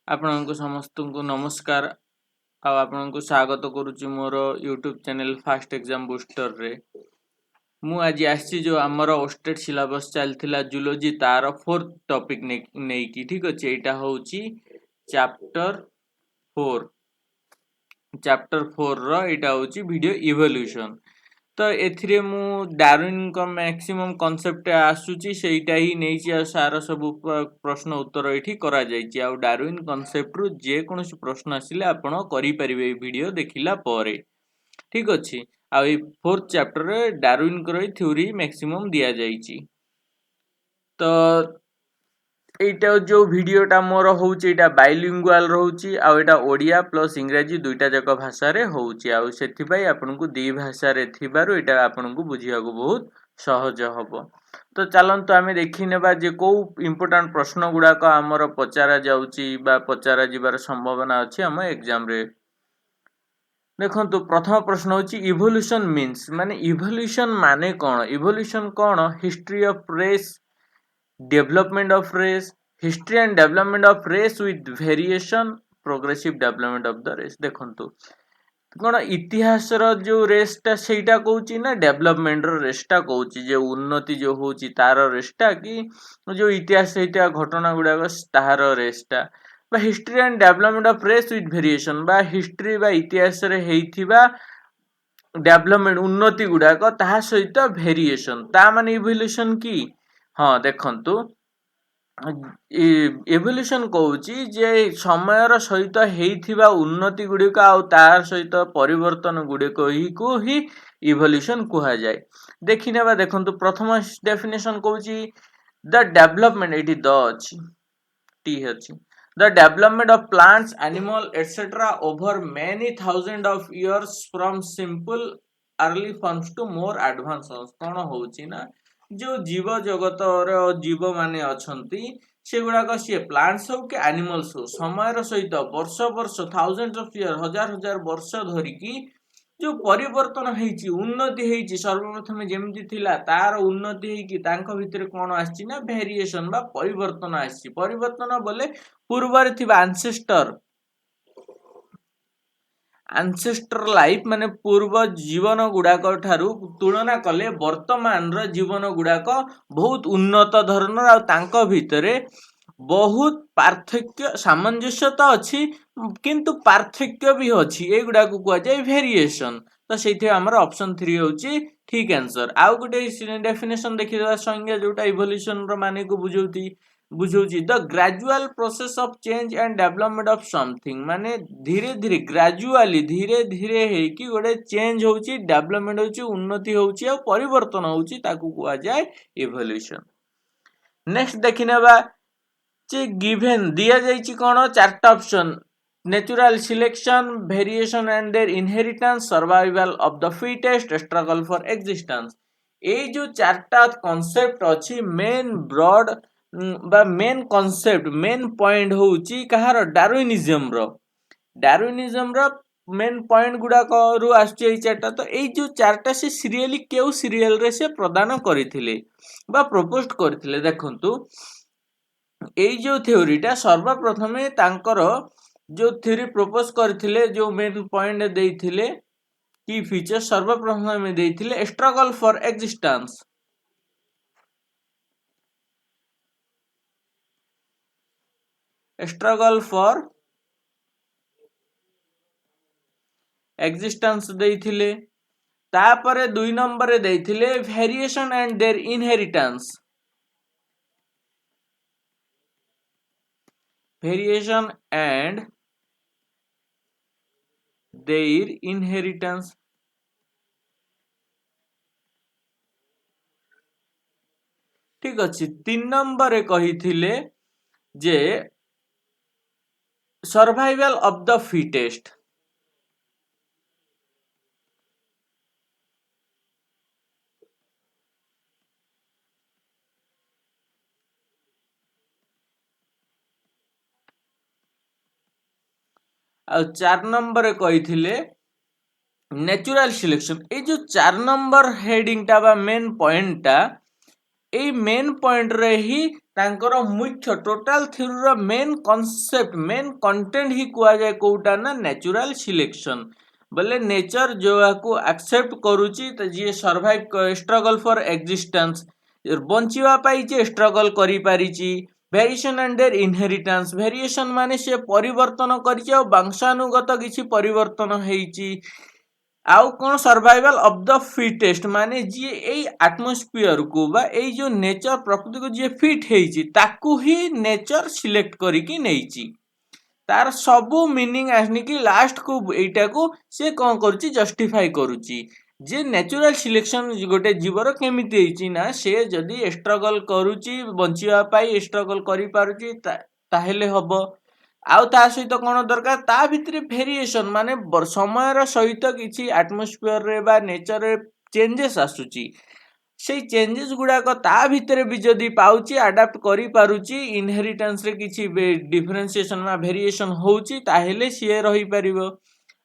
आपनको समस्त को नमस्कार आपनको स्वागत करुच्ची मोर YouTube channel fast exam booster रे मु आज आसी जो आमर ओस्टेट सिलेबस चलता जूलोजी तार 4th टॉपिक नहीं की ठीक अच्छे यहाँ हूँ चैप्टर 4 रो यहाँ हूँ वीडियो इवोल्यूशन तो एथिरे मु डार्विन का मैक्सिमम कांसेप्ट आसुची सेटा ही नहीं सार सब प्रश्न उत्तर ये करा जायछि आ डार्विन कांसेप्ट रु जे कोनोसी प्रश्न आसिले आपण करि परिबे वीडियो देखिला परे ठीक अछि आ 4th चैप्टर रे डार्विन कर थ्योरी मैक्सिमम दिया जायछि तो एटा जो वीडियोटा मोर होउची एटा बाइलिंगुअल रहउची आ एटा ओडिया प्लस इंग्रजी दुईटा जक भाषा रे होउची आ सेथि पई आपनको दी भाषा रे थिबारु एटा आपनको बुझिया को बहुत सहज हबो तो चलंतु आमे देखि नेबा जे को इंपोर्टेंट प्रश्न गुडा को हमर पचारा जाउची बा पचारा जिबार संभावना अछि हम एग्जाम रे देखंतु प्रथम प्रश्न होची इवोल्यूशन मीन्स माने इवोल्यूशन माने कोन history of race development of race history and development of race with variation progressive development of the race देखंतु कोन इतिहास रो जो रेस टा सेटा कहूची ना डेवलपमेंट रो रेस टा कहूची जे उन्नति जो होची तार रेस टा कि जो इतिहास हेता घटना गुडा तार रेस टा बा history and development of race with variation बा हिस्ट्री बा इतिहास रे हेइथिबा डेवलपमेंट उन्नति गुडा को ताहा सहित वेरिएशन ता माने इवोल्यूशन की हाँ देखंतु इवोल्यूशन कहूची जे समय सहित हेइथिबा उन्नति गुड़िक आ तार सहित परिवर्तन गुड़िक को ही इवोल्यूशन कहा जाए देखि नेबा देखंतु प्रथम डेफिनेशन कहूची द डेवलपमेंट एटी द अछि टी अछि the development of plants animal etcetera over many thousand of years from simple early forms to more advance कोन होउची ना जो जीव जगत जीव माने अछंती से गुड़ाक सी प्लांट्स हो कि एनिमल्स हो समय सहित वर्ष वर्ष थाउजेंड्स ऑफ ईयर हजार हजार वर्ष धरिकी जो परिवर्तन हेची उन्नति हेची सर्वप्रथम जेमती थिला तार उन्नति हेकी तांको भितरे कोन आछि ना वेरिएशन बा परिवर्तन आछि परिवर्तन बोले पूर्व रे थिबा ancestor लाइफ माने पूर्व जीवन गुड़ाक ठारू तुलना कले वर्तमान रो जीवन गुड़ाक बहुत उन्नत धरणर आ तांको भितरे बहुत पार्थक्य सामंजस्य तो अछि किंतु पार्थक्य भी अछि ए गुडा को कुआ जाय वेरिएशन तो सेठी हमर ऑप्शन 3 होची ठीक आंसर आउ गुटे डेफिनेशन देखिबा संज्ञा जोटा इवोल्यूशन रो माने को बुझौची the gradual process of change and development of something माने धीरे धीरे ग्रेजुअली धीरे धीरे हे कि गोटे चेंज होची डेवलपमेंट होची उन्नति होची आ परिवर्तन होची ताकू कुआ जाय इवोल्यूशन नेक्स्ट देखिनेबा जे गिवन दिया जायछि कोन चारटा option natural selection variation and their inheritance survival of the fittest struggle for existence ए जो चारटा कांसेप्ट अछि मेन ब्रॉड बा मेन कांसेप्ट मेन पॉइंट होउची कहार डार्विनिज्म रो मेन पॉइंट गुडा रु आछे चारटा तो ए जो चारटा से सीरियली केउ सीरियल रे से प्रदान करिथिले बा प्रपोज करिथिले देखंतु ए जो थ्योरीटा सर्वप्रथमे तांकर जो थ्योरी प्रपोज करथिले जो मेन पॉइंट देइथिले की फीचर सर्वप्रथमे देइथिले struggle for existence struggle for existence देइथिले तापरे 2 नंबर रे देइथिले variation and their inheritance variation and their inheritance ठीक अछि 3 नंबर रे कहिथिले जे सर्वाइवल ऑफ द फिटेस्ट आ 4 नंबर रे कहिथिले नेचुरल सिलेक्शन ए जो 4 नंबर हेडिंग टा बा मेन पॉइंट टा ए मेन पॉइंट रे ही तांकर मुख्य टोटल थ्योरी रो मेन कांसेप्ट मेन कंटेंट ही कुआ जाए कोउटा ना नेचुरल सिलेक्शन बोले नेचर जो को एक्सेप्ट करूची त जे सर्वाइव स्ट्रगल फॉर एग्जिस्टेंस बंचिवा पाई जे स्ट्रगल करी पारिची variation and their inheritance variation माने से परिवर्तन करिचे और वंशानुगत किछि परिवर्तन हेइची आउ कौन सर्वाइवल ऑफ द फिटेस्ट माने जी एई एटमॉस्फियर को बा एई जो नेचर प्रकृति को जे फिट हेइची ताकू ही नेचर सिलेक्ट करिकी नेइची तार सबू मीनिंग आसनी कि लास्ट को एटा को से कौन करूची जस्टिफाई करूची जे नेचुरल सिलेक्शन गोटे जीवर केमिति हेइची ना से जदी स्ट्रगल करूची बंचिवा पाई स्ट्रगल करि पारुची ताहेले हबो आउ ता सहित कौन दरकार ता भितरे भेरिएशन माने समय सहित किसी एटमॉस्फियर रे बा नेचर रे चेंजेस आसुची से चेंजेस गुड़ाक ता भितरे भी जदि पाउची अडाप्ट करि पारुची इनहेरिटेंस रे किसी डिफरेंशिएशन मा भेरिएशन होउची ताहेले सिए रही परिबो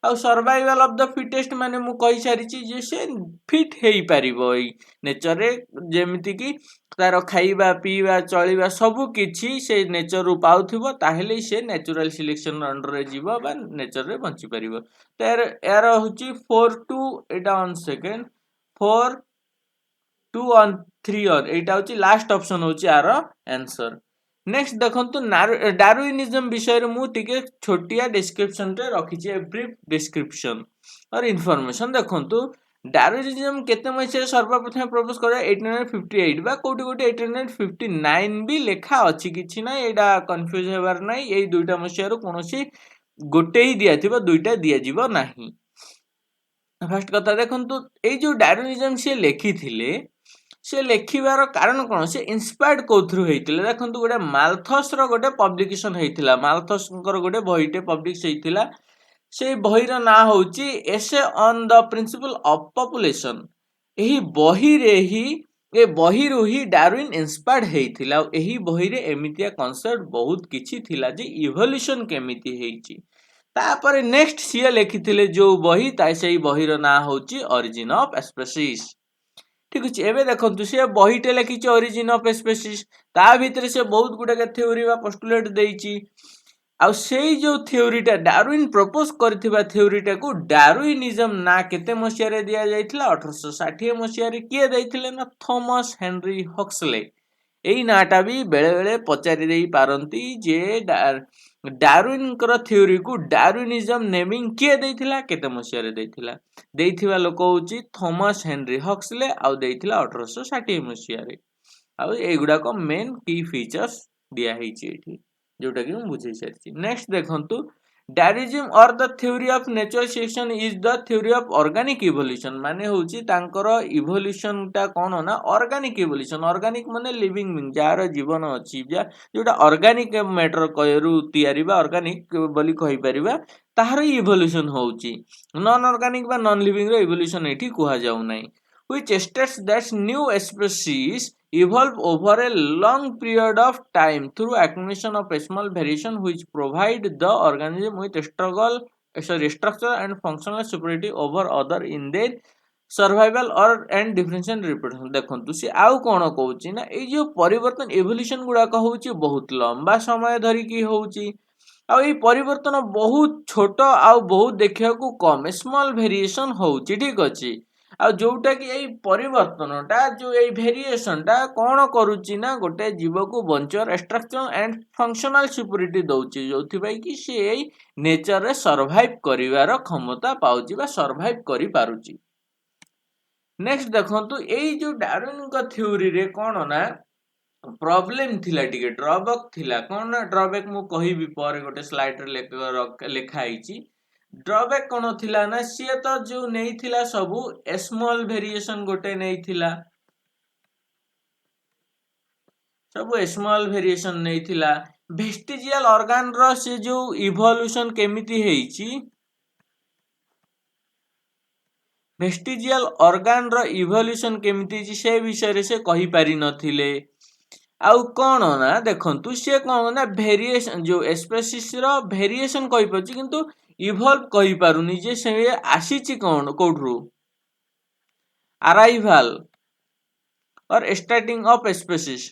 आउ सर्वाइवल ऑफ द फिटेस्ट माने मु कहि सारिची जे से फिट हेई परिबो एई नेचर रे जेमिति कि तार खाइबा पीवा चलिबा सबु किछि से नेचर रु पाउथिबो ताहेले से नेचुरल सिलेक्शन अंडर रे जीवो बा नेचर रे बंची परिबो त यार होची 4 to Etah 1 second 4 2 on 3 on एटा होची लास्ट ऑप्शन होची यार आंसर नेक्स्ट देखंतु डार्विनिज्म विषय रे मु टिके छोटिया डिस्क्रिप्शन रे रखिछि ए ब्रीफ डिस्क्रिप्शन और इन्फॉर्मेशन देखंतु डार्विनिज्म केते मसे सर्वप्रथम प्रपोज करे 1858 बा कोटी कोटी 1859 भी लेखा अछि किछि ना एडा कंफ्यूज हेबार नै एई दुइटा मसिया रो कोनोसी गोटे ही दिया थिबो दुइटा दिया जिवो नाही फर्स्ट कथा देखंतु एई जो डार्विनिज्म से लेखिथिले से लेखिबार कारण कोन से इंस्पायर्ड कोथ्रु हेतिला देखंतु गोटे मालथस रो गोटे पब्लिकेशन हेतिला मालथस कर गोटे बहिटे पब्लिश हेतिला से बहिर ना होची essay on the principle of population एही बही रे ही ए बही रु ही डार्विन इंस्पायर्ड हेतिला एही बही रे एमितिया कांसेप्ट बहुत किछि थिला जे इवोल्यूशन केमिति हेची तापर नेक्स्ट सिए लेखिथिले जो बही ताई सेही बहिर ना होची ओरिजिन ऑफ स्पीसीज ठीक अछि एबे देखंतु से बहीटे लेखिछि ओरिजिन ऑफ स्पीसीज ता भितरे से बहुत गुडे के थ्योरी बा पोस्टुलेट देइछि आ सेई जो थ्योरीटा डार्विन प्रपोज करथिबा थ्योरीटा को डार्विनिज्म ना केते मसिया रे दिया जाइथिला 1860 मसिया रे किए दैथिले ना थॉमस हेनरी हक्सले एई नाटा भी बेले बेले पचारि देई पारंती जे डार्विन कर थ्योरी को डार्विनिज्म नेमिंग किए दैथिला केते मसिया रे दैथिला देइथिबा लोक होची थॉमस हेनरी हक्सले आ देइथिला 1860 मसिया रे आ एगुडा को मेन की फीचर्स दिया हेची एठी जोटा कि हम बुझे सारछि नेक्स्ट देखंतु डार्विनिज्म और the theory of natural selection is the theory of organic evolution माने होची तांकर इवोल्यूशन ता कोन ना ऑर्गेनिक इवोल्यूशन ऑर्गेनिक माने लिविंग बीइंग जार जीवन अछि जोटा ऑर्गेनिक मैटर कयरु तयारी बा ऑर्गेनिक बोली कहि परिबा ताहार इवोल्यूशन होची नॉन ऑर्गेनिक बा नॉन लिविंग रो इवोल्यूशन एठी कुहा जाउ नै which states that new species evolve over a long period of time through accumulation of small variation which provide the organism with structure and functional superiority over other in their survival और and differential reproduction देखंतु से आउ कोन कहूची ना ए जो परिवर्तन evolution गुडा कहूची बहुत लंबा समय धरि की होउची आ ए परिवर्तन बहुत छोट आ बहुत देखिया को कम स्मॉल वेरिएशन होउची ठीक अछि आ जोटा कि एई परिवर्तनटा जो एई वेरिएशनटा कोन करूची ना गोटे जीव को बंचर स्ट्रक्चर एंड फंक्शनल सुपरिटी दउची जोथि भाई कि से एई नेचर रे सर्वाइव करिवार क्षमता पाउची बा सर्वाइव करि पारुची नेक्स्ट देखंतु एई जो डार्विन का थ्योरी रे कोन ना प्रॉब्लम थिला टिके ड्रॉबैक थिला कोन ना ड्रॉबैक मु कहिबी पर गोटे स्लाइड रे लेखा आइची ड्रॉबैक कोन थिला ना सिए तो जो नै थिला सबु स्मॉल वेरिएशन गोटे नै थिला सबु स्मॉल वेरिएशन नै थिला वेस्टिजियल ऑर्गन रो से जो इवोल्यूशन केमिति हेइची वेस्टिजियल ऑर्गन रो इवोल्यूशन केमिति छी से विषय रे से कहि पारि नथिले आउ कोन ना देखंतु से कोन ना वेरिएशन जो स्पीसीज रो वेरिएशन कहि पछि किंतु इवॉल्व कहि पारुनी जे से आसीची कोन कोठरू अराइवल और स्टार्टिंग ऑफ स्पीसीज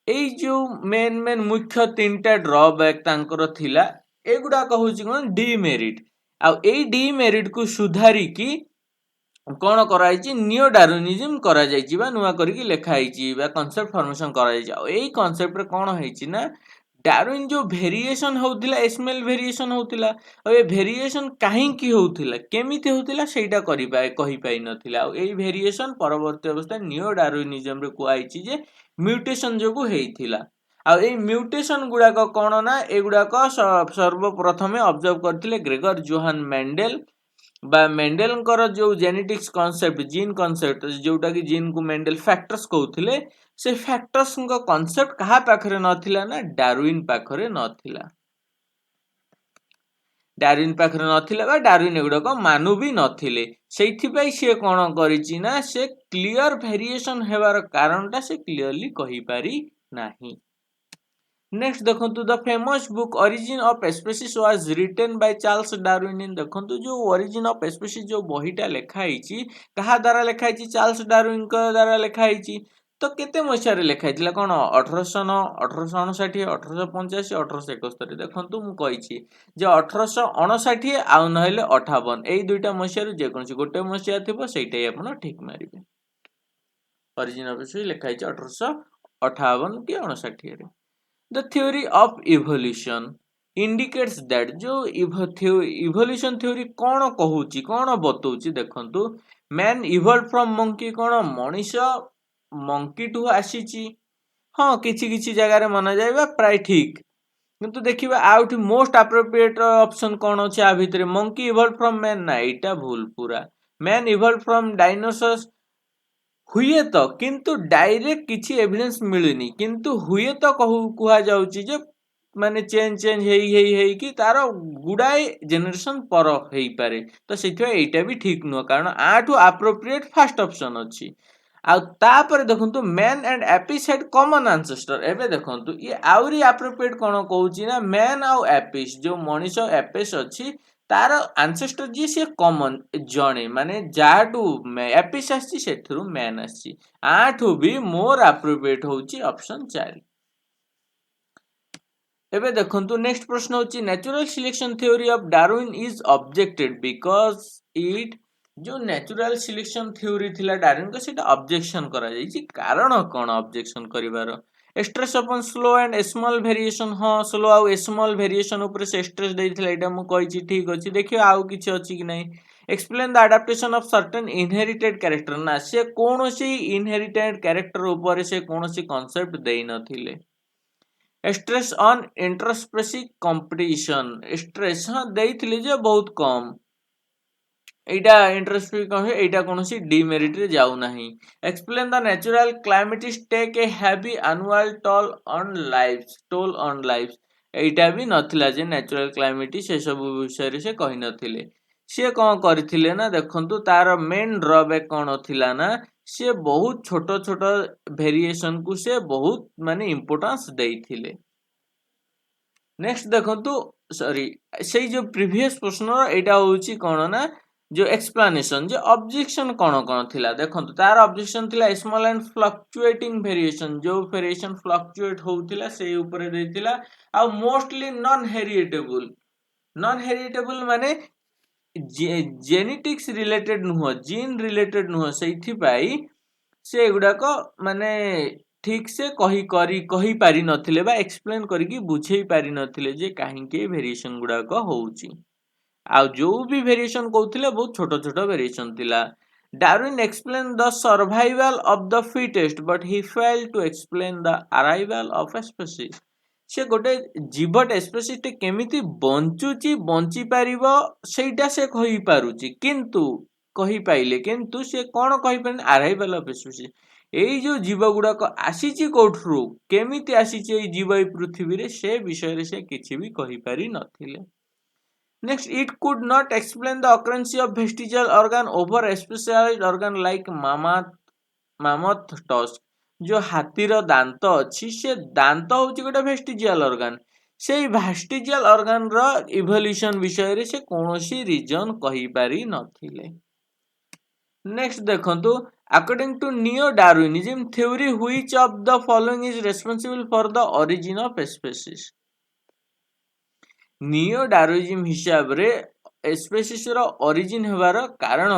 एई जो मेन मेन मुख्य 3टा ड्रॉबैक तांकर थिला एगुडा कहूची कोन डिमेरिट आ एई डिमेरिट को सुधारिकी कौन कराई नियो डार्विनिज्म करा जाइछि बा नुआ करिकी लेखा आइछि बा कॉन्सेप्ट फॉर्मेशन करा जाइछि आ एई कॉन्सेप्ट रे कोन होइछि ना डार्विन जो वेरिएशन होउतिला एसमेल वेरिएशन होउतिला आ ए वेरिएशन काहे की होउतिला केमिति होउतिला सेटा करि पाए कहि पाइ नथिला आ एई वेरिएशन परवर्ती अवस्था नियो डार्विनिज्म रे को आइछि जे म्यूटेशन जोगु हेइथिला आ एई म्यूटेशन गुडाक कोन ना एगुडाक सर्वप्रथमे ऑब्जर्व करथिले ग्रेगर जोहान मेंडेल बा मेंडेलଙ୍କର जो जेनेटिक्स कॉन्सेप्ट जीन कॉन्सेप्ट जोटा कि जीन को मेंडेल फैक्टर्स कहउथिले से फैक्टर्स को कॉन्सेप्ट कहा पाखरे नथिला ना डार्विन पाखरे नथिला डार्विन पाखरे नथिला बा डार्विन एगुडक मानु भी नथिले सेइथिपाई से कोन करिछि ना से क्लियर वेरिएशन हेबार कारणटा से क्लियरली कहि पारि नाही नेक्स्ट देखंतु the famous book origin of species was written by Charles Darwin in देखंतु जो ओरिजिन ऑफ स्पीसीज जो बहीटा लेखा आइछि कहा द्वारा लेखा आइछि चार्ल्स डार्विन को द्वारा लेखा आइछि तो केते मसिया रे लेखा आइथिला कोन 1809 1859 1885 1871 देखंतु मु कहिछि जे 1859 आ नहले 58 एई दुईटा मसिया रे जे कोनसी गोटे मसिया थिबो सेइटाई आपण ठीक मारिबे ओरिजिन ऑफ स्पीसीज लेखा आइछि 1858 कि 59 रे The theory of evolution indicates that जो evolution theory कौन कहूची कौन बतौची देखंतु man evolved from monkey कौन मनीष monkey टू आसीची हाँ किछि किछि जगह रे माना जायबा प्राय ठीक किंतु देखिबा आउट मोस्ट एप्रोप्रिएट ऑप्शन कौन अछि आ भितरे monkey evolved from man ना एटा भूल पूरा man evolved from dinosaurs हुए तो किंतु डायरेक्ट किछि एविडेंस मिलनी किंतु हुए तो कुहा जाउची जे माने चेंज हेई कि तार गुडाए जनरेशन पर हेई पारे तो सेथिवा एटा भी ठीक नुह कारण आठु एप्रोप्रिएट फर्स्ट ऑप्शन अछि आ तापर देखंतु man and Apis had common ancestor एबे देखंतु ये आउरी एप्रोप्रिएट कोन कहउची ना मैन आ एपिस जो मनीष एपिस अछि तार ancestor जी से कॉमन जणे माने जाटू एपिस आसी सेथरु मैन आसी आठू भी मोर एप्रोप्रिएट होउची ऑप्शन 4 एबे देखंतु नेक्स्ट प्रश्न होची natural selection theory of Darwin is objected because it जो नेचुरल सिलेक्शन थ्योरी थिला डार्विन को सेटा ऑब्जेक्शन करा जाईची कारण कोन ऑब्जेक्शन करिवार स्ट्रेस अपन स्लो एंड स्मॉल वेरिएशन हाँ स्लो आउ स्मॉल वेरिएशन ऊपर से स्ट्रेस देइथिला एटा मु कहिची ठीक अछि देखियो आउ किछि अछि कि नै explain the adaptation of certain inherited character ना से कोनोसी इनहेरिटेड कैरेक्टर ऊपर से कोनोसी कांसेप्ट देइ नथिले स्ट्रेस ऑन इंटरस्पेसिस कंपटीशन स्ट्रेस हाँ देइथिले जे बहुत कम एटा इंटरस्पेसिस कम है एटा कोनोसी डिमेरिट रे जाउ नाही explain the natural calamities take a heavy annual toll on life एटा भी नथिला जे नेचुरल क्लाइमेटिस से सब विषय रे से कहि नथिले से कोन करथिले ना देखंतु तार मेन ड्रॉबैक कोन थिला ना से बहुत छोट छोट वेरिएशन को से बहुत माने इंपोर्टेंस देइथिले नेक्स्ट देखंतु सॉरी सेई जो प्रीवियस प्रश्न एटा होउची कोन ना जो एक्सप्लेनेशन जो ऑब्जेक्शन कोन कोन थिला देखंतु तार ऑब्जेक्शन थिला स्मॉल एंड फ्लक्चुएटिंग वेरिएशन जो वेरिएशन फ्लक्चुएट होउथिला सेई ऊपर देइथिला आ मोस्टली नॉन हेरिटेबल माने जेनेटिक्स रिलेटेड नुह जीन रिलेटेड नुह सेइथि पाई से गुडाक माने ठीक से कही पारि नथिले बा एक्सप्लेन करिकी बुझेई पारि नथिले जे काहे के वेरिएशन गुडाक होउची आ जो भी वेरिएशन कहउथिले बहुत छोट छोट वेरिएशन थिला Darwin explain the survival of the fittest but he failed to explain the arrival of a species से गोटे जीवटे स्पीसीज टे केमिति बंचुची बंची पारिबो सेटा से कहि पारुची किंतु कहि पाइले किंतु से कोन कहि पाइन अराइवल ऑफ स्पीसीज एई जो जीव गुडाक आसीची कोठरू केमिति आसीची एई जीव ई पृथ्वी रे से विषय रे से किछि भी कहि पारि नथिले next it could not explain the occurrence of vestigial organ over specialized organ like mammoth tusk जो हाथीर दांत अछि से दांत होची गोटे वेस्टिजियल ऑर्गन सेई वेस्टिजियल ऑर्गन रो इवोल्यूशन विषय रे से कोनोसी रीजन कहि पारि नथिले नेक्स्ट देखंतु According to neo-Darwinism theory, which of the following is responsible for the origin of species? neo-Darwinism ହିସାବରେ ସ୍ପେସିସ୍ର ଅରିଜିନ୍ ହେବାର କାରଣ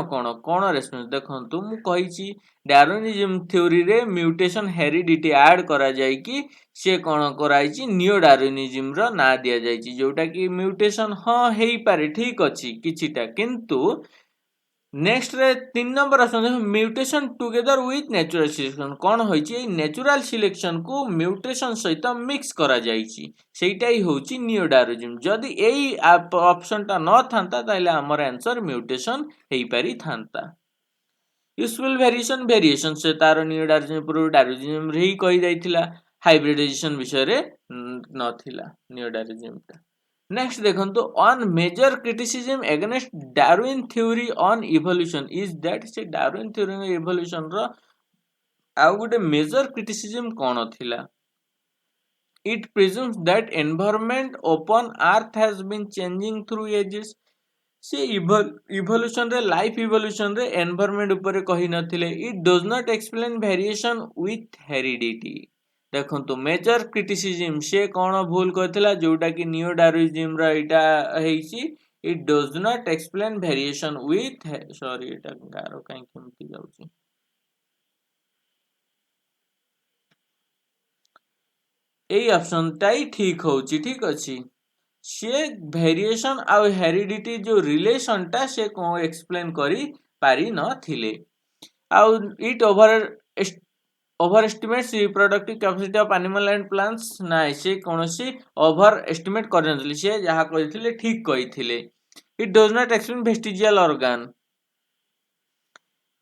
କ'ଣ ରେସ୍ପନ୍ସ ଦେଖନ୍ତୁ ମୁଁ କହିଛି ଡାର୍ୱିନିଜମ୍ ଥିଓରିରେ ମ୍ୟୁଟେସନ୍ ହେରିଡିଟି ଆଡ୍ କରାଯାଇକି ସେ କ'ଣ କରାଯାଇଛି neo-Darwinismର ନାଁ ଦିଆଯାଇଛି ଯୋଉଟାକି ମ୍ୟୁଟେସନ୍ ହଁ ହେଇପାରେ ଠିକ୍ ଅଛି କିଛିଟା କିନ୍ତୁ नेक्स्ट रे 3 नंबर आसन mutation together with natural selection कौन होइछि नेचुरल सिलेक्शन को म्यूटेशन सहित मिक्स करा जाइछि सेटा ही होछि neo-Darwinism जदि एई ऑप्शन ता न थांता ताइले हमर आंसर म्यूटेशन हेई पारि थांता यूजफुल वेरिएशन से तार neo-Darwinism पूर्व Darwinism रे ही कहि दैथिला हाइब्रिडाइजेशन विषय रे नथिला neo-Darwinism ता Next देखो on major criticism against Darwin theory on evolution is that से Darwin theory on evolution रो आउ गोटे major criticism कौन थिला It presumes that environment upon earth has been changing through ages से evolution रे life evolution रे environment ऊपर कहि नथिले It does not explain variation with heredity देखो मेजर क्रिटिसिज्म से कौन भूल करथिला जोटा कि neo-Darwinism रा इटा हेछि it does not explain variation with sorry इटा गारो काई केमति जाउछि एई ऑप्शन टाई ठीक होछि ठीक अछि से वेरिएशन आ हेरिडिटी जो रिलेशन टा से को एक्सप्लेन करी पारी न थिले आ it overestimates reproductive capacity of animal and plants ना से कोनोसी ओवर एस्टिमेट करनथले से जहा कहिथिले ठीक कहिथिले it does not explain vestigial organ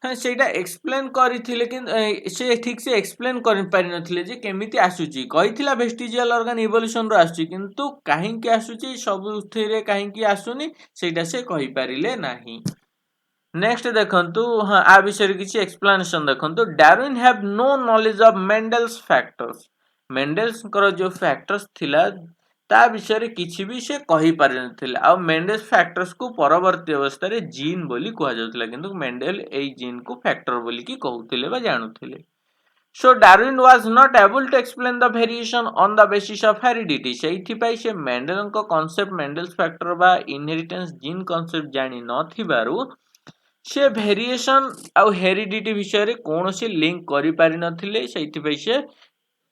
हां सेटा एक्सप्लेन करिथिले कि से ठीक से एक्सप्लेन कर पारि नथिले जे केमिति आसुची कहिथिला वेस्टिजियल ऑर्गन इवोल्यूशन रो आसुची किंतु काहे कि आसुची सब उथेरे काहे कि आसुनी सेटा से कहि पारिले नाही नेक्स्ट देखंतु हां आ विषय किछि एक्सप्लेनेशन देखंतु Darwin have no knowledge of Mendel's factors Mendel's कर जो फैक्टर्स थिला ता विषय रे किछि भी से कहि पारि नथिले आ मेंडल्स फैक्टर्स को परवर्ती अवस्था रे जीन बोली कहै जाउतला किंतु मेंडल एई जीन को फैक्टर बोली कि कहउतले बा जानुतले So Darwin was not able to explain the variation on the basis of heredity. सेइथिपाई से मेंडल को कांसेप्ट मेंडल्स फैक्टर बा इनहेरिटेंस जीन कांसेप्ट जानि नथिबारु से वेरिएशन आ हेरिडिटी विषय रे कोनोसी लिंक करि पारि नथिले सेइथिपाई से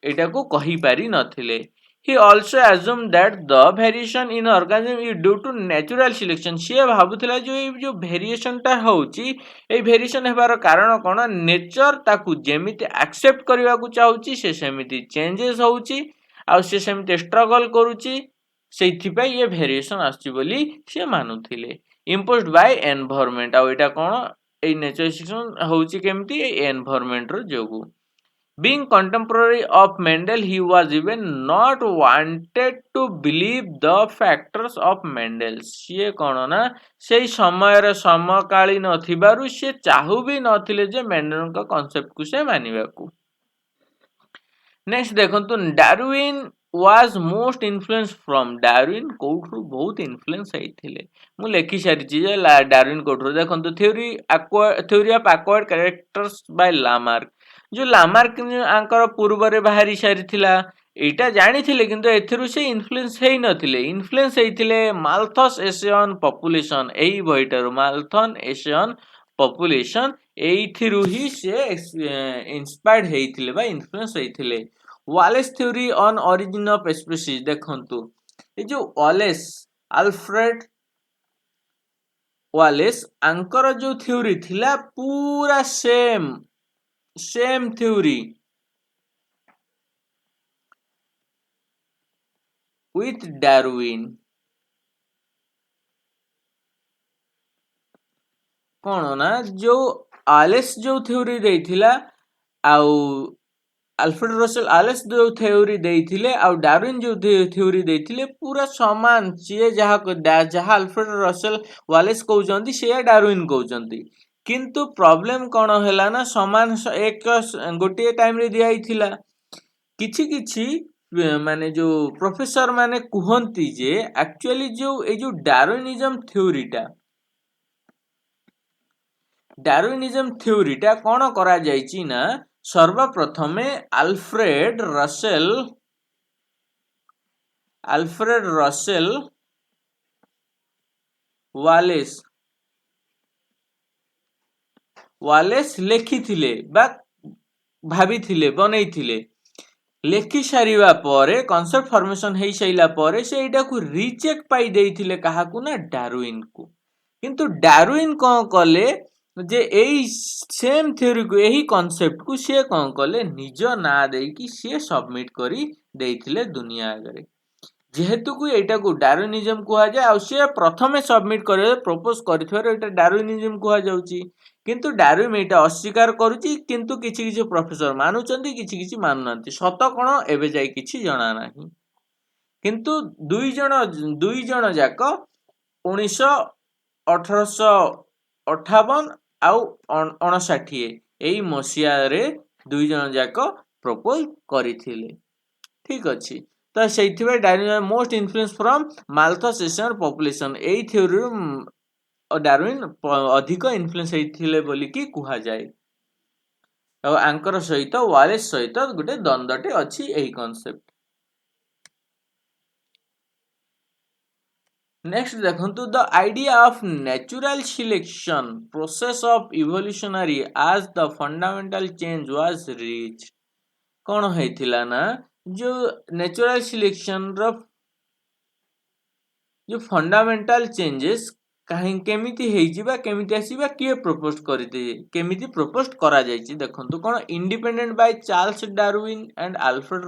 एटा को कहि पारि नथिले He also assumed that the variation in organism is due to natural selection. से भाबुथिला जो वेरिएशन ता होउची ए वेरिएशन हेबार कारण कोन नेचर ताकू जेमिति एक्सेप्ट करबा को चाहूची से सेमिति चेंजेस होउची आ से सेमिति स्ट्रगल करूची सेइथिपाई ये वेरिएशन आछी बोली से मानुथिले imposed by environment uh Etah cone A nature selection होउची केमिति ए एनवायरनमेंट रो जोगु Being contemporary of Mendel, he was even not wanted to believe the factors of Mendel. सिए कोन ना सेई समय रे समकालीन नथिबारु से चाहू भी नथिले जे मेंडल का कांसेप्ट को से मानिबाकू नेक्स्ट देखंतु Darwin was most influenced from Darwin कोठरु बहुत इन्फ्लुएंस आइथिले मु लेखि सारी चीज डार्विन कोठरु देखंतु theory of acquired characters by Lamarck जो लामार्क आंकर पूर्व रे बाहरी सारी थिला एटा जानि थिले किंतु एथिरु से इन्फ्लुएंस हेई नथिले इन्फ्लुएंस हेइथिले माल्थस एशियन पॉपुलेशन एई बहिटारु माल्थन एशियन पॉपुलेशन एइथिरु ही से इंस्पायर्ड हेइथिले बा इन्फ्लुएंस हेइथिले Wallace theory on origin of species देखंतु ए जो वालेस अल्फ्रेड वालेस आंकर जो थ्योरी थिला पूरा सेम थ्योरी with Darwin कोन ना जो आलेस जो थ्योरी देथिला आउ अल्फ्रेड रसेल आलेस जो थ्योरी देथिले आउ डार्विन जो थ्योरी देथिले पूरा समान से जहा अल्फ्रेड रसेल वालेस कहउचंती से डार्विन कहउचंती किंतु प्रॉब्लम कोन हैला ना समान एक गोटे टाइम रे दिया हिथिला किछि माने जो प्रोफेसर माने कुहंती जे एक्चुअली जो ए जो डार्विनिज्म थ्योरीटा डार्विनिज्म थ्योरीटा कौन करा जायछि ना सर्वप्रथमे आल्फ्रेड रसेल वालेस लेखिथिले बा भाबिथिले बनैथिले लेखि सारिबा परे कॉन्सेप्ट फॉर्मेशन हेई साइला परे से एटा को रिजेक्ट पाई देइथिले काहाकू ना डार्विन को किंतु डार्विन कौन कले जे एई सेम थ्योरी को एही कॉन्सेप्ट को से कौन कले निज ना देकी से सबमिट करी देइथिले दुनिया आगरे जेहेतु को एटा को डार्विनिज्म कुहा जाय आ से प्रथमे सबमिट करे प्रपोज करथिवार एटा डार्विनिज्म कुहा जाउची किंतु डार्विन एटा अस्वीकार करूची किंतु किछि किछि प्रोफेसर मानुचंती किछि मानु नांती सत कोन एबे जाय किछि जणा नाही किंतु दुई जण जाक 1858 आउ 59 एई मसिया रे दुई जण जाक प्रपोज करिथिले ठीक अछि तो सेइथिबे Darwin most influence from Malthusian population एई थ्योरी डार्विन अधिक इन्फ्लुएंस हेइथिले बोली की कुहा जाय और आंकर सहित वालेस सहित गुटे द्वंद्वटे अछि एही कांसेप्ट नेक्स्ट देखंतु the idea of natural selection process of evolutionary as the fundamental change was reach कौन हेतिला ना जो नेचुरल सिलेक्शन रो जो फंडामेंटल चेंजेस कहीं केमिति हेइजिबा केमिति आसीबा किए प्रपोज करते केमिति प्रपोज करा जायछि देखंतु कोन independent by Charles Darwin and Alfred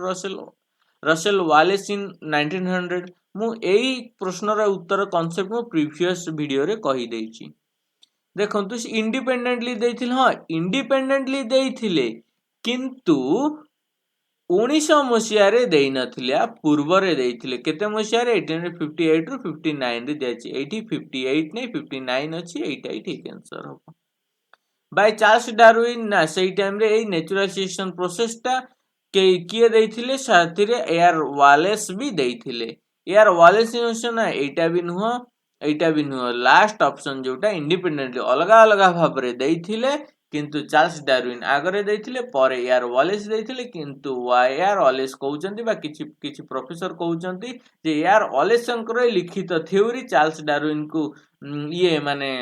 Russel Wallace in 1900 मु एई प्रश्नर उत्तर कांसेप्ट मु प्रीवियस वीडियो रे कहि देइछि देखंतु इंडिपेंडेंटली देइथिले हां इंडिपेंडेंटली देइथिले किंतु 1900 मसियारे देई नथिले पूर्वरे देइथिले केते मसियारे 1858 रु 59 रे देछि एठी 58 नै 59 अछि एटाई ठीक आंसर हो बाय चार्ल्स डार्विन ना सेई टाइम रे एई नेचुरल सिलेक्शन प्रोसेस टा के किए देइथिले साथिरे एआर वालेस भी देइथिले एआर वालेस ना एटा भी नुह लास्ट ऑप्शन जोटा इंडिपेंडेंटली अलगा अलगा भाबरे देइथिले किंतु चार्ल्स डार्विन आगरे देइथिले परे एआर वालेस देइथिले किंतु एआर वालेस कहउचंती बा किछि प्रोफेसर कहउचंती जे एआर वालेस संकर लिखित थ्योरी चार्ल्स डार्विन को ये माने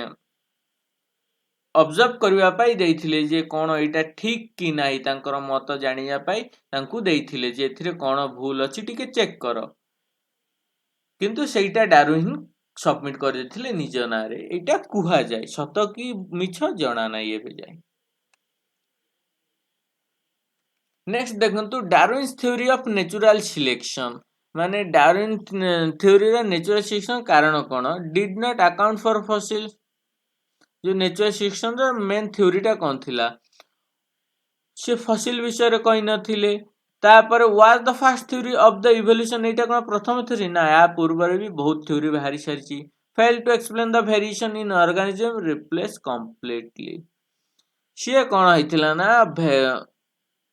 ऑब्जर्व करबा पाई देइथिले जे कोन एटा ठीक कि नाही तांकर मत जानिया पाई तांकू देइथिले जे एथिरे कोन भूल अछि टिके चेक करो किंतु सेटा डार्विन सबमिट कर देथिले निज नारे एटा कुहा जाय सत की मिछ जणा नाही एबे जाय नेक्स्ट देखंतु Darwin's theory of natural selection माने डार्विन थ्योरी रा नेचुरल सिलेक्शन कारण कोन did not account for fossil जो नेचुरल सिलेक्शन रा मेन थ्योरी टा कोन थिला से फॉसिल विषय रे कहि नथिले तापर was the first theory of the evolution एटा कोन प्रथम थ्योरी ना या पूर्व रे भी बहुत थ्योरी बाहरी सरची fail to explain the variation in organism replace completely से कोन हिथिला ना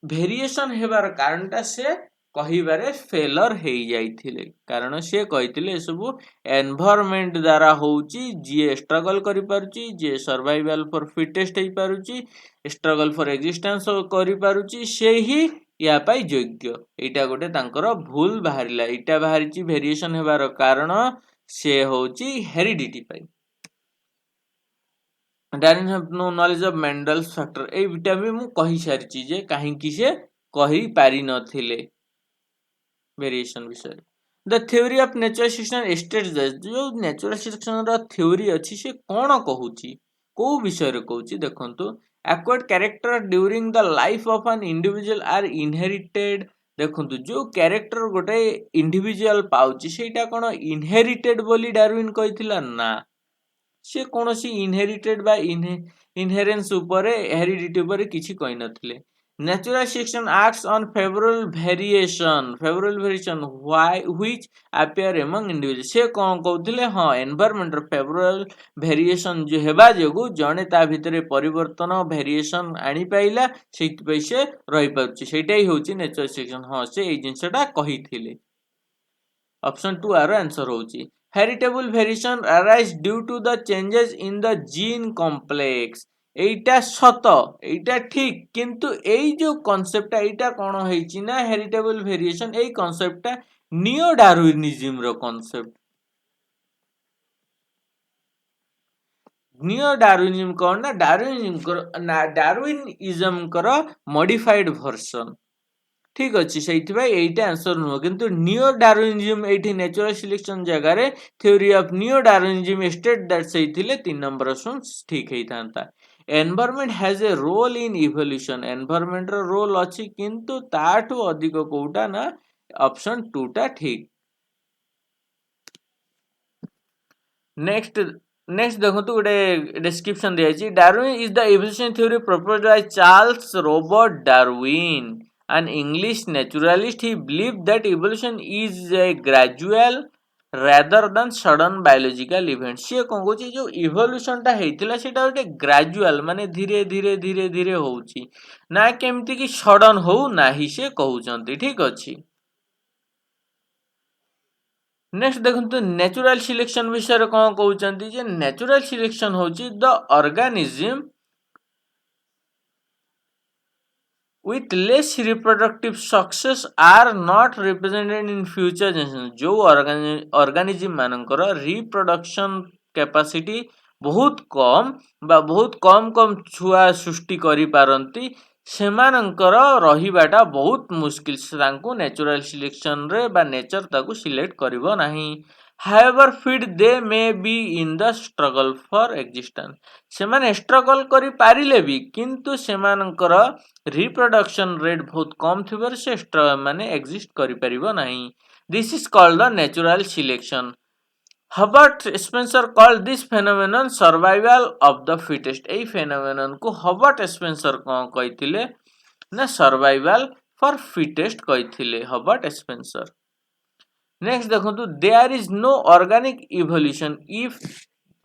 वेरिएशन हेबार कारणटा से कहिबारे फेलर हेई जाइथिले कारण से कहिथिले सब एनवायरनमेंट द्वारा होउची जे स्ट्रगल करि पारुची जे सर्वाइवल फॉर फिटेस्ट हेई पारुची स्ट्रगल फॉर एक्जिस्टेंस करि पारुची से ही या पाई योग्य एटा गोटे तांकर भूल बाहरिला एटा बाहरिची वेरिएशन हेबार कारण से होउची हेरिडिटी पाई Darwin have no knowledge of Mendel's factor ए बिटा भी मु कहि सारिची जे काहे कि से कहि पारि नथिले वेरिएशन विषय the theory of natural selection states जो नेचुरल सिलेक्शन रो थ्योरी अछि से कोन कहूची को विषय रे कहूची देखंतु acquired character during the life of an individual are inherited देखंतु जो कैरेक्टर गोटे इंडिविजुअल पाउची सेटा कोन इनहेरिटेड बोली डार्विन कहिथिला ना से कोनोसी इनहेरिटेड बा इनहेरेंस ऊपर हेरिडिटी ऊपर किछि कहि नथिले natural selection acts on favourable variation why which appear among individual से कोन कहउथिले हां एनवायरनमेंट फेवरेबल वेरिएशन जो हेबा जोगु जणे ता भितरे परिवर्तन वेरिएशन आनी पाइला सेति पैसे रहि पाउची सेटाई होची नेचुरल सिलेक्शन हां से ए जिंसटा कहिथिले ऑप्शन 2 आरो आंसर होची heritable variation arise due to the changes in the gene complex এইটা সତ এইটা ঠিক কিন্তু এই যে কনসেপ্টটা এইটা কোন ହେଇଛି ନା ହେରିଟେବଲ ଭେରିଏସନ এই କନସେପ୍ଟଟା ନିଓ ଡାରୱିନିଜିମ ର କନସେପ୍ଟ ନିଓ ଡାରୱିନିଜିମ କଣ ନା ଡାରୱିନିଜମଙ୍କର ମଡିଫାଇଡ ଭର୍ସନ ଠିକ ଅଛି ସେଇଥିପାଇଁ ଏଇଟା ଆନ୍ସର ନୁହଁ କିନ୍ତୁ ନିଓ ଡାରୱିନିଜିମ ଏଇଠି ନ୍ୟାଚୁରାଲ ସିଲେକ୍ସନ ଜାଗାରେ theory of neo Darwinism state that ସେଇଥିଲେ 3 ନମ୍ବର ଅପସନ ଠିକ ହେଇଥାନ୍ତା environment has a role in evolution environment रो रोल अच्छी किंतु ताठू अधिक कोउटा ना ऑप्शन 2 टा ठीक नेक्स्ट नेक्स्ट देखो तो गोटे डिस्क्रिप्शन दिया छी Darwin is the evolution theory proposed by Charles Robert Darwin an English naturalist. He believed that evolution is a gradual rather than sudden biological event. सी कौन कौच जो इवोल्यूशन टा हेतिला सेटा गोटे ग्रेजुअल माने धीरे धीरे धीरे धीरे होउची ना केमती कि सडन हो नाही से कहउचंती ठीक अछि नेक्स्ट देखंतु नेचुरल सिलेक्शन विषय रे कौन कहउचंती जे नेचुरल सिलेक्शन होची the organism with less reproductive success are not represented in future generation जो organism मानकर reproduction capacity बहुत कम छुआ सृष्टि करि पारंती सेमानंकर रहिबाटा बहुत मुश्किल से तांको नेचुरल सिलेक्शन रे बा नेचर ताको सिलेक्ट करिवो नाही however fit they may be in the struggle for existence सेमाने स्ट्रगल करि पारिले भी किंतु सेमानंकर रिप्रोडक्शन रेट बहुत कम थिबर से माने एग्जिस्ट करि परिबो नाही this is called the natural selection Herbert Spencer called this phenomenon survival of the fittest एई फेनोमेनन को हबर्ट स्पेंसर कोन कहिथिले ना सर्वाइवल फॉर फिटेस्ट कहिथिले हबर्ट स्पेंसर नेक्स्ट देखंतु there is no organic evolution if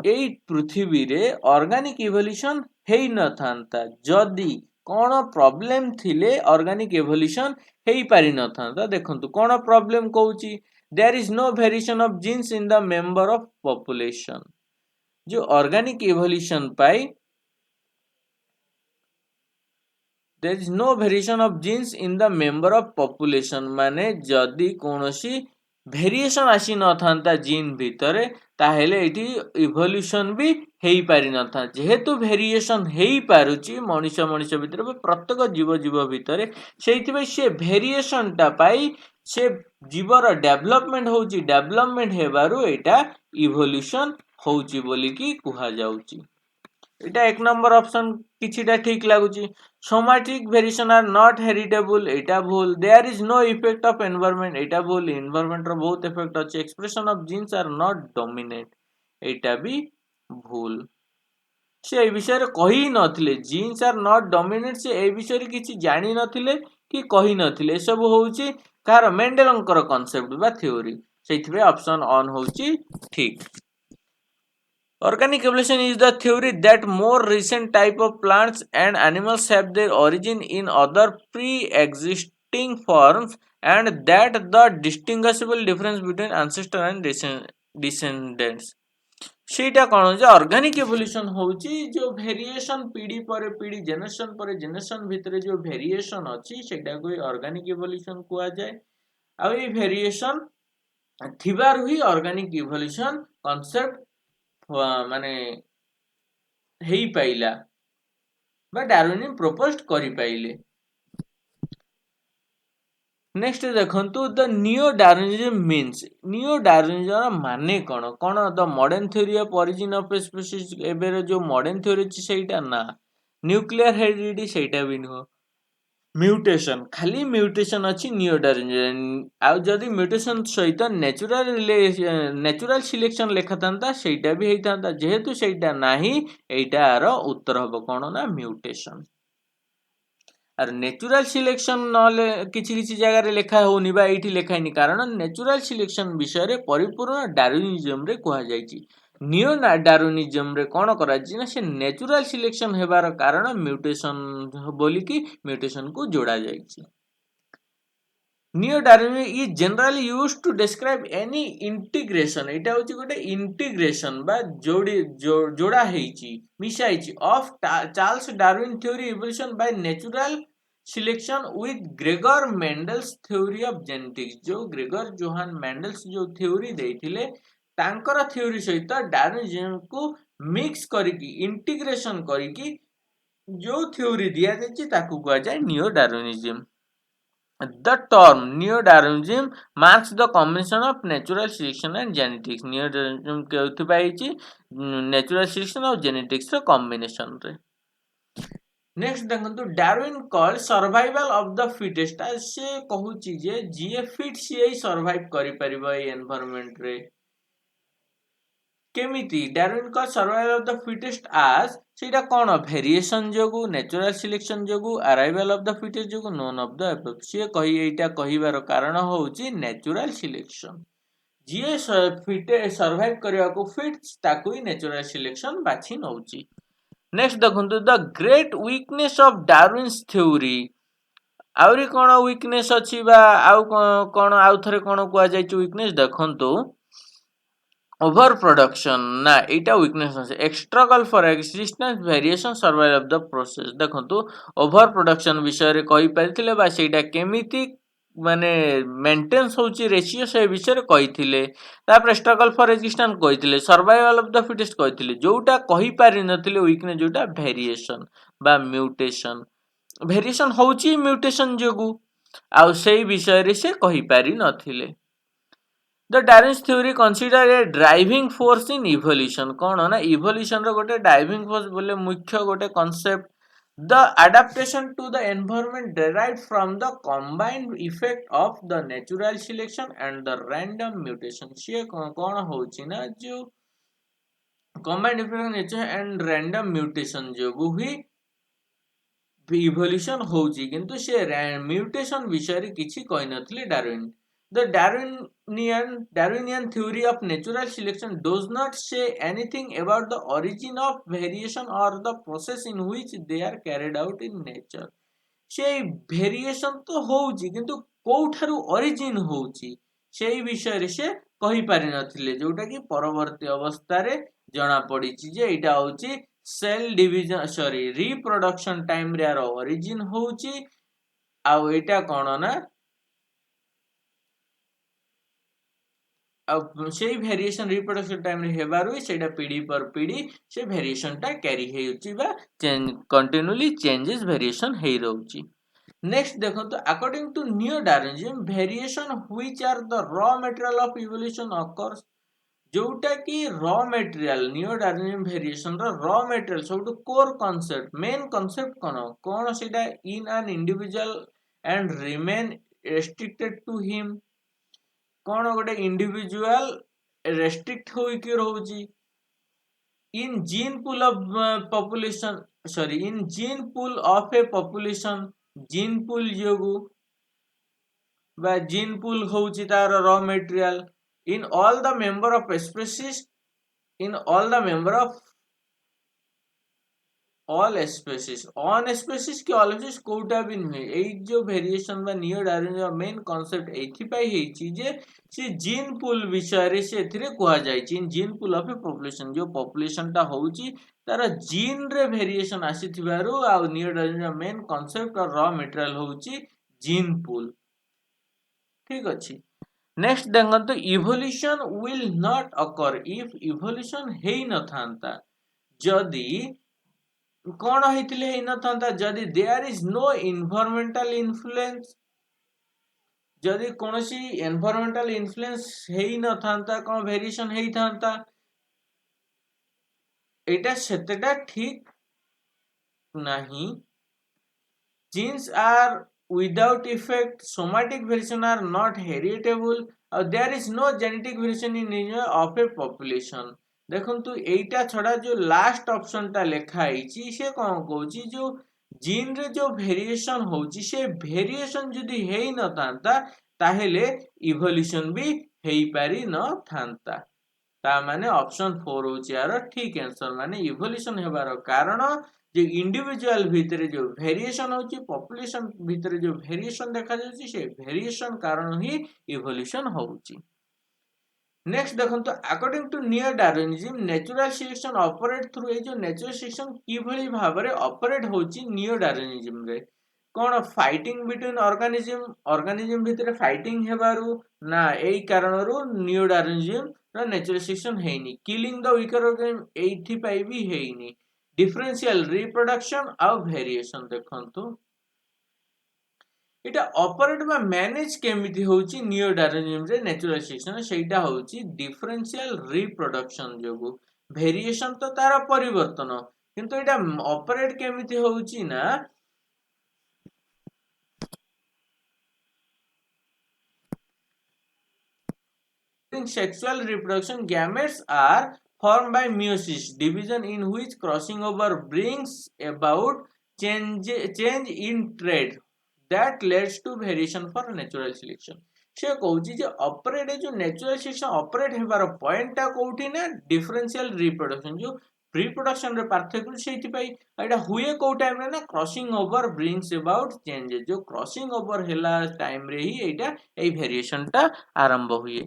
एई पृथ्वी रे ऑर्गेनिक इवोल्यूशन हेई न थांता जदी कौन प्रॉब्लम थिले ऑर्गेनिक इवोल्यूशन हेई पारि न थांता देखंतु कौन प्रॉब्लम कहूची there is no variation of genes in the member of population जो ऑर्गेनिक इवोल्यूशन पाई there is no variation of genes in the member of population माने जदी कोनोसी भेरिएशन आसी न थांता जीन भितरे ताहेले एठी इवोल्यूशन भी हेई पारि न था जेहेतु भेरिएशन हेई पारुची मनुष्य भितरे प्रत्येक जीव भितरे सेइथिबे से भेरिएशन टा पाई से जीवर डेवलपमेंट होउची डेवलपमेंट हेबारु एटा इवोल्यूशन होउची बोली की कुहा जाउची एटा एक नंबर ऑप्शन किछिटा ठीक लागुची somatic variation are not heritable एटा भूल there is no effect of environment एटा भूल एनवायरनमेंट रो बहुत इफेक्ट अछि expression of genes are not dominate एटा भी भूल से ए विषय रे कहि नथिले जीन्स आर नॉट डोमिनेट से ए विषय रे किछि जानि नथिले कि कहि नथिले सब होउची कार मेंडेलंकर कांसेप्ट बा थ्योरी सेइथिबे ऑप्शन ऑन होउची ठीक Organic evolution is the theory that more recent type of plants and animals have their origin in other pre-existing forms and that the distinguishable difference between ancestor and descendants. ସେଇଟା କଣ ଯେ organic evolution ହଉଛି ଯୋଉ variation ପିଢି ପରେ ପିଢି generation ପରେ generation ଭିତରେ ଯୋଉ ଭେରିଏସନ ଅଛି ସେଇଟାକୁ ଅର୍ଗାନିକ ଇଭଲ୍ୟୁସନ କୁହାଯାଏ ଆଉ ଏଇ ଭେରିଏସନ ଥିବାରୁ ହିଁ ଅର୍ଗାନିକ ଇଭଲ୍ୟୁସନ କନସେପ୍ଟ माने हेई पाइला बा डार्विन प्रपोज्ड करि पाइले नेक्स्ट देखंतु the neo Darwinism means neo Darwinism माने कोन कोन the modern theory of origin of species एबेर जो मॉडर्न थ्योरी अछि सेटा ना न्यूक्लियर हेरिडिटी सेटा भी नो म्यूटेशन खाली म्यूटेशन अच्छी नियो डार्विनिज्म आउ जदी म्यूटेशन सहित नेचुरल सिलेक्शन लेखा थांता सेटा भी हेइतांता जेहेतु सेटा नाही एटार उत्तर हबो कोन ना म्यूटेशन आर नेचुरल सिलेक्शन नले किछि किछि जगह रे लेखा होनी बा एठी लेखाइनी कारण नेचुरल सिलेक्शन विषय रे परिपूर्ण डार्विनिज्म रे कुहा जायछि नियो डार्विनिज्म रे कोन कराछि ना से नेचुरल सिलेक्शन हेबार कारण म्यूटेशन बोली की म्यूटेशन को जोड़ा जायछि neo Darwinism is generally used to describe any integration एटा होची गोटे इंटीग्रेशन बा जोड़ा हेची मिशा हेची of Charles Darwin theory evolution by natural selection with Gregor Mendel's theory of genetics जो ग्रेगर जोहान मेंडल्स जो थ्योरी देथिले तांकर थ्योरी सहित डार्विनिज्म को मिक्स करिकी इंटीग्रेशन करिकी जो थ्योरी दिया जायछि ताकू कहै जाय neo Darwinism. The term neo-Darwinism marks the combination of natural selection and genetics. Neo-Darwinism केउथिपाई छि natural selection और genetics ର combination रे. नेक्स्ट देखंतु Darwin call survival of the fittest से कहूची जे जीए फिट सी सर्वाइव करि परिबो ए एनवायरनमेंट रे केमिति डार्विन का सर्वाइवल ऑफ द फिटेस्ट आज सेटा कोन वेरिएशन जोगु नेचुरल सिलेक्शन जोगु अराइवल ऑफ द फिटेस्ट जोगु नोन ऑफ द अबव से कहि एटा कहिवार कारण होउची नेचुरल सिलेक्शन जीए फिटे सर्वाइव करबा को फिट ताकू ही नेचुरल सिलेक्शन बाछि नउची. नेक्स्ट देखंतु the great weakness of Darwin's theory आउरी कोन वीकनेस अछि बा आउ कोन आउ थरे कोन कुआ जायछि वीकनेस देखंतु ओवर प्रोडक्शन ना एटा वीकनेस আছে struggle for existence variation survival of the process देखंतु ओवर प्रोडक्शन विषय रे कहि परिथिले बा सेटा केमिति माने मेंटेनेंस होची रेशियो से विषय रे कहिथिले तापर स्ट्रगल फॉर एक्जिस्टेंस कहिथिले सर्वाइवल ऑफ द फिटेस्ट कहिथिले जोटा कहि पारि नथिले वीकनेस जोटा वेरिएशन बा म्यूटेशन वेरिएशन होची म्यूटेशन जोगु आ सेही विषय रे से कहि पारि नथिले. The Darwin's theory consider a driving force in evolution. कौन ना evolution रो गोटे driving force बोले मुख्य गोटे concept. The adaptation to the environment derived from the combined effect of the natural selection and the random mutation. से कौन होची ना जो combined effect of nature and random mutation जो ही evolution होची किंतु से mutation विषय रे किछि कहि नथिले Darwin. The Darwinian theory of natural selection does not say anything about the origin of variation or the process in which they are carried out in nature. से variation तो होउची किंतु कोठारु origin होउची सेही विषय रे से कहि पारि नथिले जोटा कि परवर्ती अवस्था रे जणा पडिची जे एटा होउची cell division sorry reproduction time रे आरो origin होउची आ एटा कोन ना से वेरिएशन रिप्रोडक्शन टाइम रे हेबारु सेटा पीढ़ी पर पीढ़ी से वेरिएशन टा कैरी हेउची बा कंटिन्यूली चेंजेस वेरिएशन हे रहउची. नेक्स्ट देखो तो according to neo Darwinism variation which are the raw material of evolution occurs जोटा कि raw material neo Darwinism variation रो रॉ मटेरियल सबटू कोर कांसेप्ट मेन कांसेप्ट कोन सेटा in an individual and remain restricted to him कौन गोटे individual restrict होइके रहउची in gene pool of population sorry in gene pool of a population gene pool जोगु बा gene pool होउची तार raw material in all the member of species in all the member of all species on species के all species Kota भी नहीं ए जो variation बा neo Darwinism main concept एथि पाई हेची जे से जीन पूल विषय रे से एथिरे कोहा जाय छि gene pool of a population जो पॉपुलेशन टा होउची तार जीन रे वेरिएशन आसीथिबारु आ नियो डार्विनिज्म मेन कांसेप्ट और रॉ मटेरियल होउची जीन पूल ठीक अछि. नेक्स्ट देखंतु evolution will not occur if evolution हेई न थांता जदी कौन होइतिले हेई न थांता जदी there is no environmental influence जदी कोनोसी एनवायरमेंटल इन्फ्लुएंस हेई न थांता कोन वेरिएशन हेई थांता एटा सेतेटा ठीक नाही. genes are without effect somatic variation are not heritable there is no genetic variation in nature of a population. देखंतु एटा छडा जो लास्ट ऑप्शन ता लेखा आइची से कोन कहूची जो जीन रे जो वेरिएशन होची से वेरिएशन जदी हेई न थांता ताहेले इवोल्यूशन भी हेई पारी न थांता. ता माने ऑप्शन 4 होची यार ठीक आंसर माने इवोल्यूशन हेबार कारण जे इंडिविजुअल भितरे जो वेरिएशन होची पॉपुलेशन भितरे जो वेरिएशन देखा जाउची से वेरिएशन कारण ही इवोल्यूशन होउची। नेक्स्ट देखो तो according to neo Darwinism natural selection operate through a जो नेचुरल सिलेक्शन किभली भाबरे ऑपरेट होची नियर डार्विनिज्म रे कोन फाइटिंग बिटवीन ऑर्गेनिज्म भितरे फाइटिंग हेबारू ना एई कारणरू नियर डार्विनिज्म रो नेचुरल सिलेक्शन हेनी किलिंग द वीकर ऑर्गेनिज्म एथि पाई भी हेनी डिफरेंशियल रिप्रोडक्शन आ वेरिएशन देखंतु এটা অপারেট বা ম্যানেজ কেমিতি হଉଛି নিও ডারউইনিজম রে ন্যাচুরাল সিলেকশন সেইটা হଉଛି ডিফরেন্সিয়াল রিপ্রোডকশন যোগু ভেরিয়েশন তো তার পরিবর্তন কিন্তু এটা অপারেট কেমিতি হଉଛି না in sexual reproduction gametes are formed by meiosis division in which crossing over brings about change in trait that leads to variation for natural selection से कहूची जे ऑपरेट जो नेचुरल सिलेक्शन ऑपरेट हेबार पॉइंटटा कोठी ना डिफरेंशियल रिप्रोडक्शन जो reproduction रे पार्थक्य सेति पई एटा हुए को टाइम रे ना crossing over brings about change जो क्रॉसिंग ओवर हेला टाइम रे ही एटा ए वेरिएशन टा आरंभ हुए।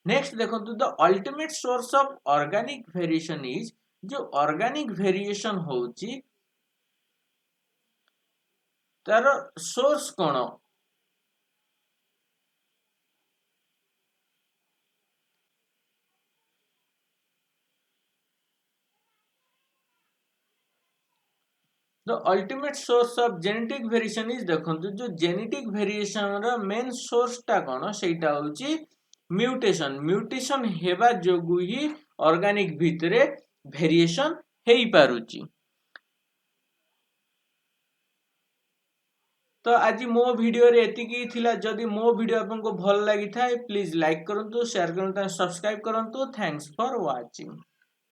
नेक्स्ट देखो तो the ultimate source of organic variation is जो ऑर्गेनिक वेरिएशन होची तार source cone the ultimate source of genetic variation is देखंतु जो जेनेटिक वेरिएशन रो मेन सोर्स टा कोन सेटा होची म्यूटेशन हेबा जोगु ही ऑर्गेनिक भितरे वेरिएशन हेई पारुची। तो आज मो वीडियो रे एतिकी थिला जदि मो वीडियो आपनको भल लागि थाए प्लीज लाइक करंतु शेयर करंतु सब्सक्राइब करंतु थैंक्स फॉर वाचिंग।